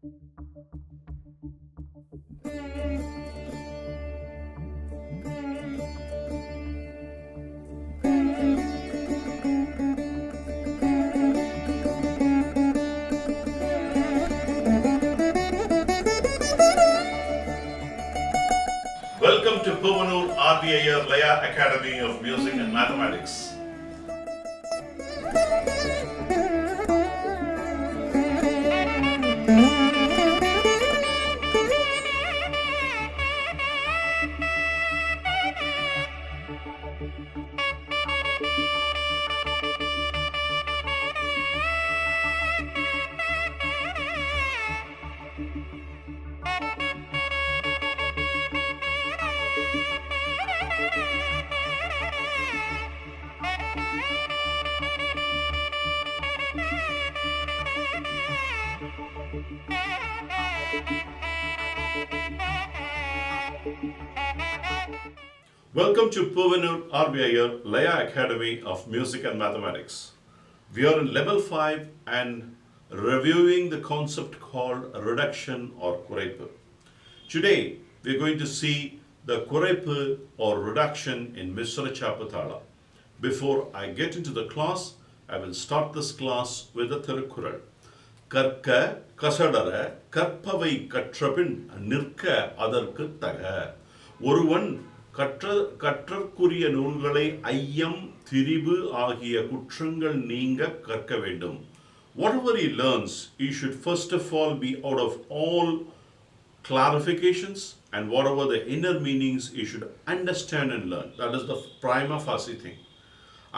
Welcome to Puvanur RBIR Laya Academy of Music and Mathematics. Welcome to Puvanur RBIR Laya Academy of Music and Mathematics. We are in level 5 and reviewing the concept called reduction or Kuraippu. Today we are going to see the Kuraippu or reduction in Misra, Chapu, Thalam. Before I get into the class, I will start this class with a Thirukkural. கற்க கசடர கற்பவை கற்றபின் நிற்க அதற்கு தக ஒருவன் கற்றற்குரிய நூல்களை ஐயம் திரிபு ஆகிய குற்றங்கள் நீங்க கற்க வேண்டும். Whatever he learns, he should first of all be out of all clarifications, and whatever the inner meanings he should understand and learn. That is the prima facie thing.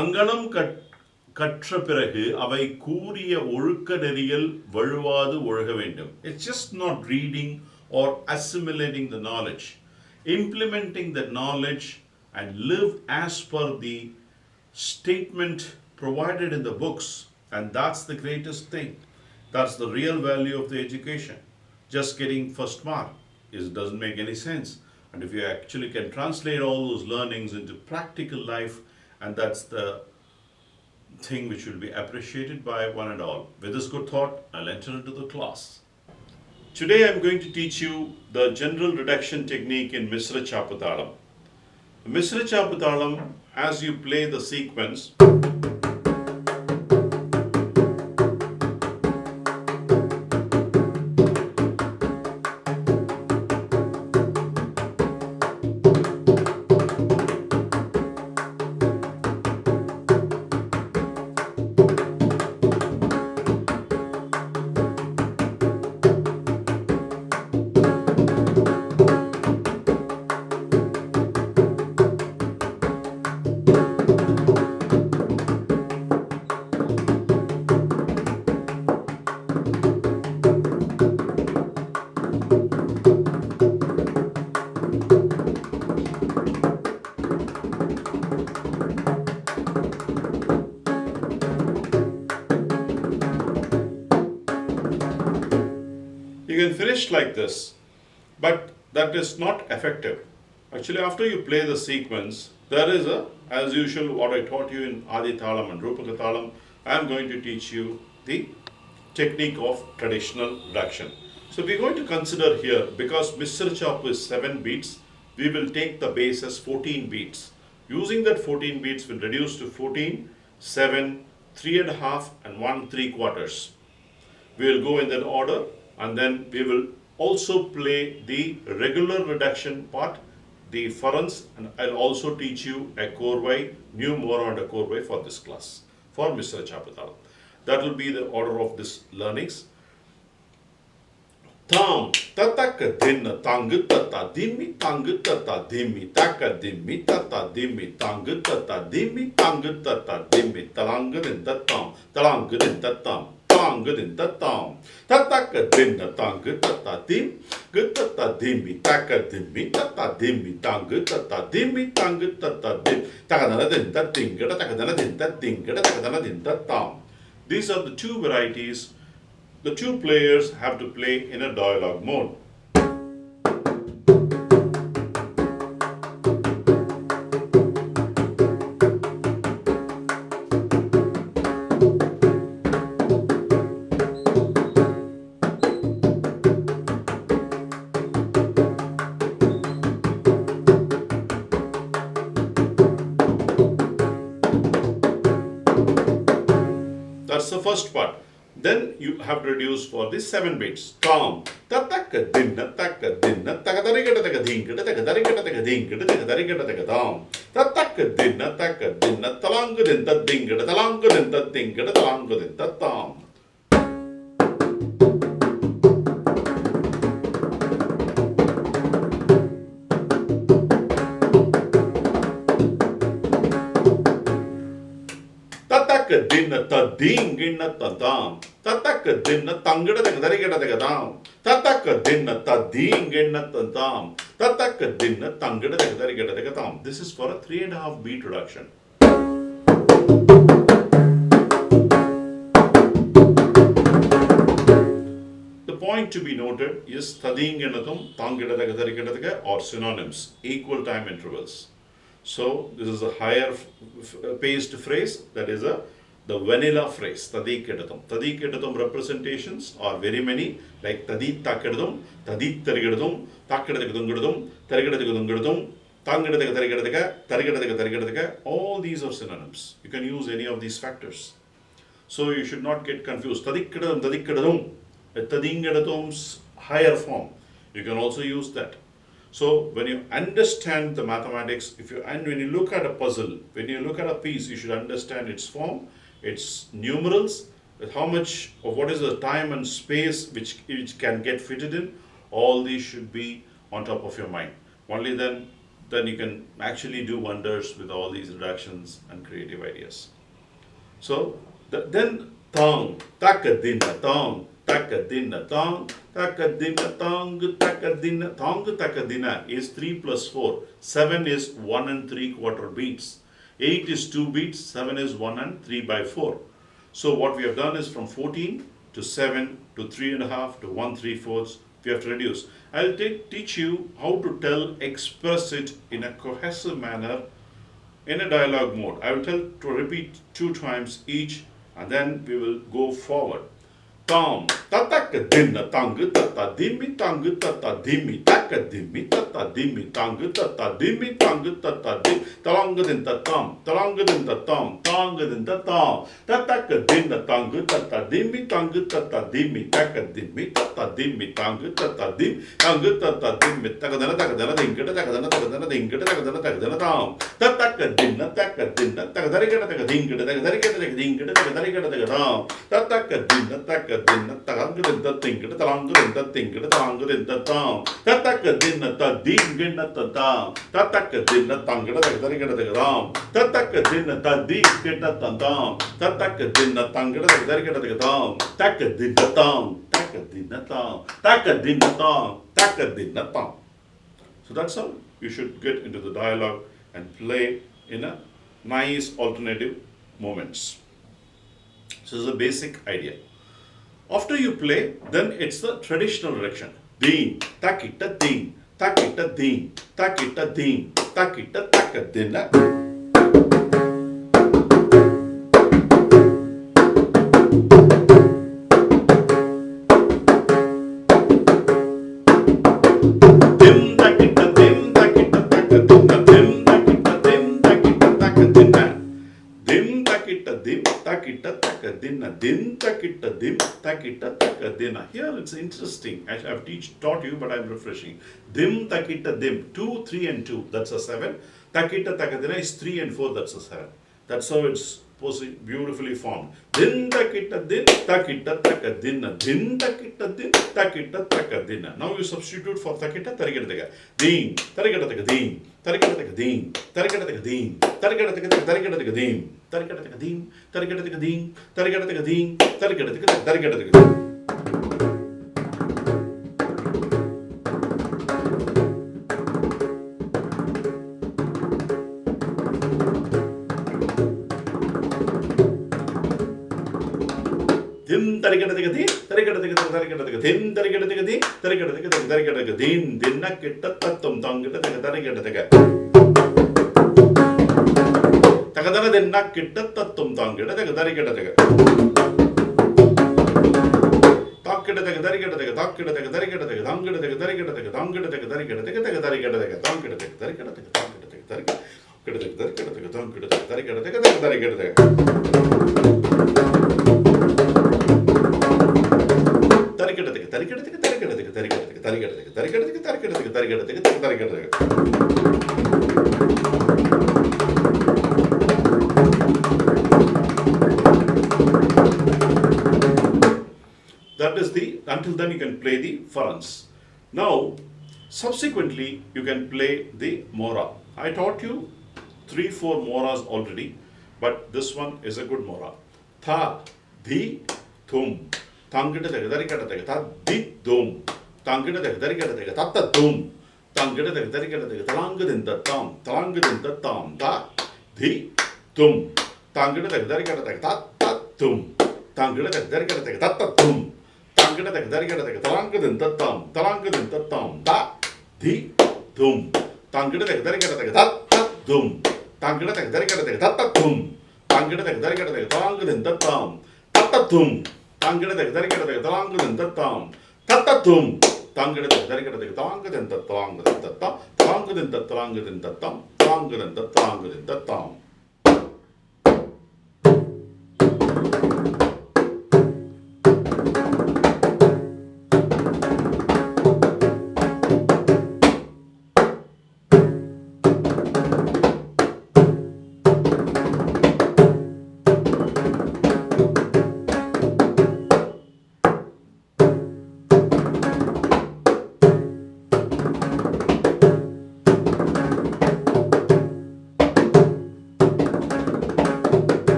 அங்கனம் கற்ற பிறகு அவை கூறிய ஒழுக்க நெறியில் வழுவாது ஒழுக வேண்டும். It's just not reading or assimilating the knowledge. Implementing the knowledge and live as per the statement provided in the books, and that's the greatest thing. That's the real value of the education. Just getting first mark doesn't make any sense. And if you actually can translate all those learnings into practical life, and that's the thing which will be appreciated by one and all. With this good thought, I'll enter into the class. Today I'm going to teach you the general reduction technique in Misra, Chapu, Thalam. Misra, Chapu, Thalam, as you play the sequence, you can finish like this, but that is not effective. Actually, after you play the sequence, there is as usual, what I taught you in Adi Thalam and Rupaka Thalam, I am going to teach you the technique of traditional reduction. So we are going to consider here, because Misra Chapu is 7 beats, we will take the base as 14 beats. Using that 14 beats, we'll reduce to 14, 7, 3.5 and 1 3/4. We will go in that order, and then we will also play the regular reduction part, the furrents, and I'll also teach you a korvai, new more and a korvai for this class, for Mr. Chapu. That will be the order of this learnings. Tam tataka dinna tangu tata dimmi tangu tata dimmi taka dimmi tata dimmi tangu tata dimmi tangu tata dimmi talangadin tatam talangadin tatam talangadin tatam tataka dinna tangu tata dim gutata dimmi taka dimmi tata dimmi tangu tata dimmi tangu tata dim takadana din tatingada takadana din tatingada takadana din tatam. These are the two varieties. The two players have to play in a dialogue mode. That's the first part. Then you have to reduce for the 7 beats. Tom. Tataka dinna taka dinna takadarigata takadinka takadarigata takadinka takadarigata takadam. Tataka dinna taka dinna talangadin tadinka talangadin tadinka talangadin tatam. Tataka dinna tading inna tadam. Tataka dinna tangada takarigata takadam. Tataka dinna tading inna tadam. Tataka dinna tangada takarigata takadam. This is for a 3.5 beat reduction. The point to be noted is tading innathum tangada takarigata taka or synonyms, equal time intervals. So this is a higher paced phrase, that is the vanilla phrase, tadi kedathum. Tadi kedathum representations are very many, like tadi takkedathum, tadi tarigedathum, takkedathum, tarigedathum, tangedathum, all these are synonyms. You can use any of these factors. So you should not get confused. Tadi kedathum, tadingedathum's higher form. You can also use that. So when you understand the mathematics, when you look at a puzzle, when you look at a piece, you should understand its form, its numerals, how much or what is the time and space which can get fitted in. All these should be on top of your mind. Only then you can actually do wonders with all these reductions and creative ideas. So then tang, takadina tang. Takadina tang, takadina tang, takadina tang, takadina is 3 plus 4. 7 is 1 3/4 beats. 8 is 2 beats, 7 is 1 3/4. So what we have done is from 14 to 7 to 3.5 to 1 3/4, we have to reduce. I'll teach you how to express it in a cohesive manner in a dialogue mode. I will to repeat 2 times each, and then we will go forward. Tom, tataka dinna tangu tata dimmi tangu tata dimmi taka dimmi tata dimmi tangu tata dimmi tangu tata dim talangadin tatam talangadin tatam talangadin tatam tataka dinna tangu tata dimmi tangu tata dimmi taka dimmi tata dimmi tangu tata dim tangu tata dimmi takadana dingada tam tataka dinna takadariga takadingada tam tataka dinna dinna talangadinta tingada talangadinta tingada talangadinta tam tataka dinna tadingina tatam tataka dinna tangada tagarigada tagaram tataka dinna tadingina tatam tataka dinna tangada tagarigada tagaram takadinna tam takadinna tam takadinna tam takadinna tam. So that's how you should get into the dialogue and play in a nice alternative moments. So this is a basic idea. After you play, then it's the traditional reduction. Ding, takita ding, takita ding, takita ding, takita takadina. Dim takita dim, takita takadina, dim takita dim, takita takadina. Dim takita dim, takita takadina, dim takita dim, takita takadina. Here it's interesting. I have taught you, but I'm refreshing. Dim takita dim, 2, 3 and 2, that's a 7. Takita takadina is 3 and 4, that's a 7. That's how it's beautifully formed. Dim takita dim, takita takadina, dim takita dim, takita takadina. Now you substitute for takita tarigata. Ding, tarigata takading, tarigata takading, tarigata takading, tarigata takading, tarigata takading, tarigata takading, tarigata takading, tarigata takading, tarigata takading. Dim tarigata tarigata dim tarigata dim dinna kittatum tangata tarigata takadana dinna kittatum tangata tarigata takita tarigata takita tarigata tangata tarigata tangata tarigata tarigata tangata tarigata That is until then you can play the farans. Now, subsequently, you can play the mora. I taught you 3-4 moras already, but this one is a good mora. Tha, di, thum. Tangita the Darikata, ta, di, dum. Tangita the Darikata, tata, dum. Tangita the Darikata, talanga in the tam, talanga in the tam, ta, di, dum. Tangita the Darikata, tata, dum. Tangita the Darikata, tata, dum. Tangita the Darikata, talanga in the tam, talanga in the tam, ta, di, dum. Tangita the Darikata, tata, dum. Tangita the Darikata, tata, dum. Tangita the Darikata, talanga in the tam, tata, dum. Tangita the Darikata, talanga in the tam, tata, dum. Tangita the Darikata, talanga in the talanga in the tam, talanga in the talanga in the tam, talanga in the talanga in the tam.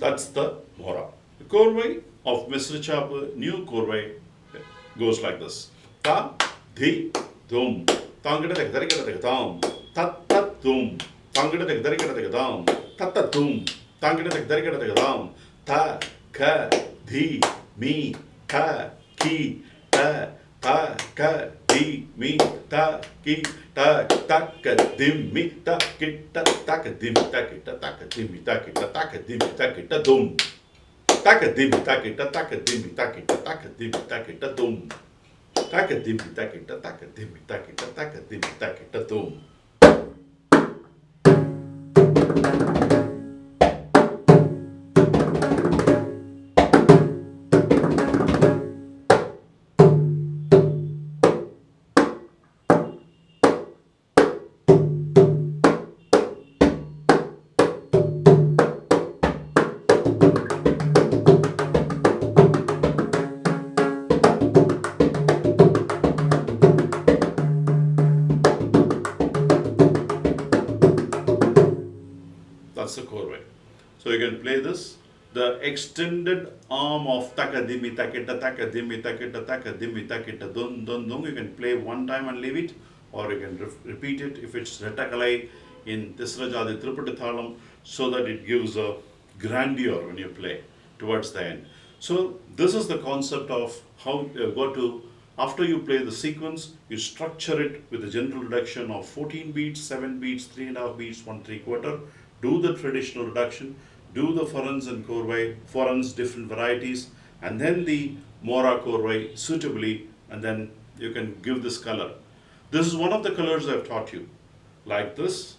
That's the mora. The Korvai of Misra Chapu, new Korvai, goes like this. Ta, di, dum. Tangita the Darikata, tam. Tat, tat, dum. Tangita the Darikata, tam. Tat, tat, dum. Tangita the Darikata, tam. Ta, ka, di, mi, ka, ki, ta, ka, di, mi, ta, ki, ta, ka, dim, mi, ta, ki, ta, ka, dim, ta, ki, ta, ka, dim, ta, ki, ta, ka, dim, ta, ki, ta, dum. Ta, ka, dim, ta, ki, ta, ka, dim, ta, ki, ta, ka, dim, ta, ki, ta, dum. Ta, ka, dim, ta, ki, ta, ka, dim, ta, ki, ta, ka, dim, ta, ki, ta, dum. That's the core way. So you can play this. The extended arm of takadimi takita takadimi takita takadimi takita dun dun dun. You can play one time and leave it, or you can repeat it if it's retakalai in Tisrajadi Tripura Thalam, so that it gives a grandeur when you play towards the end. So this is the concept of how you go to, after you play the sequence, you structure it with a general reduction of 14 beats, 7 beats, 3.5 beats, 1 3/4. Do the traditional reduction, do the farans and korvai, farans different varieties, and then the mora korvai suitably, and then you can give this color. This is one of the colors I've taught you. Like this,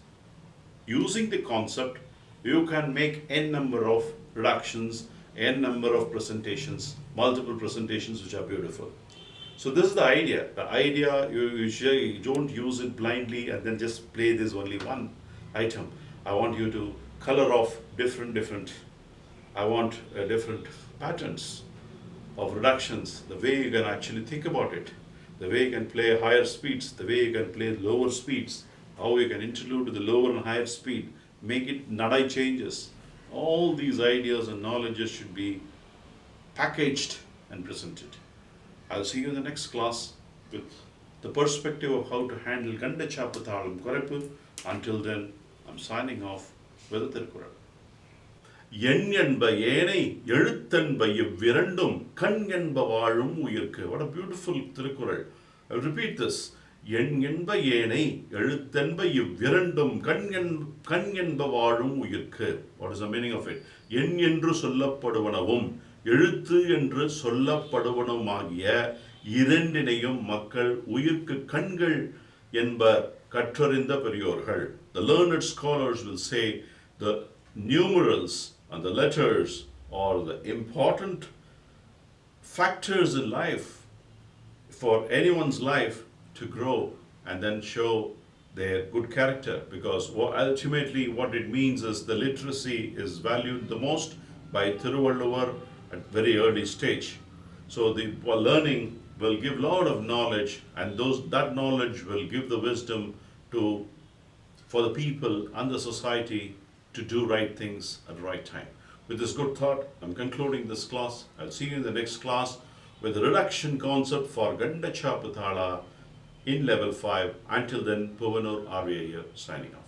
using the concept, you can make n number of reductions, n number of presentations, multiple presentations which are beautiful. So this is the idea. The idea, you don't use it blindly and then just play this only one item. I want you to color off different, I want different patterns of reductions, the way you can actually think about it, the way you can play higher speeds, the way you can play lower speeds, how you can interlude the lower and higher speed, make it nadai changes. All these ideas and knowledges should be packaged and presented. I'll see you in the next class with the perspective of how to handle Ganda Chapu Thalam Kuraippu. Until then, I'm signing off with the Tirkural. எண் என்ப ஏனை எழுத்தன்ப இவ்விரண்டும் கண் என்ப வாழும் உயிர்க்கு. What a beautiful Thirukkural. I'll repeat this. எண் என்ப ஏனை எழுத்தன்ப இவ்விரண்டும் கண் என்ப வாழும் உயிர்க்கு. What is the meaning of it? எண் என்று சொல்லப்படுவனவும் எழுத்து என்று சொல்லப்படுவனவுமாகிய இரண்டினையும் மக்கள் உயிர்க்கு கண்கள் என்பர் கற்றறிந்த பெரியோர்கள். the learned scholars will say the numerals and the letters are the important factors in life for anyone's life to grow and then show their good character, because ultimately what it means is the literacy is valued the most by Thiruvalluvar at very early stage. So the learning will give lot of knowledge, and that knowledge will give the wisdom to for the people and the society to do right things at the right time. With this good thought, I'm concluding this class. I'll see you in the next class with the reduction concept for Ganda Chapu Thala in level 5. Until then, Puvanur RVA signing off.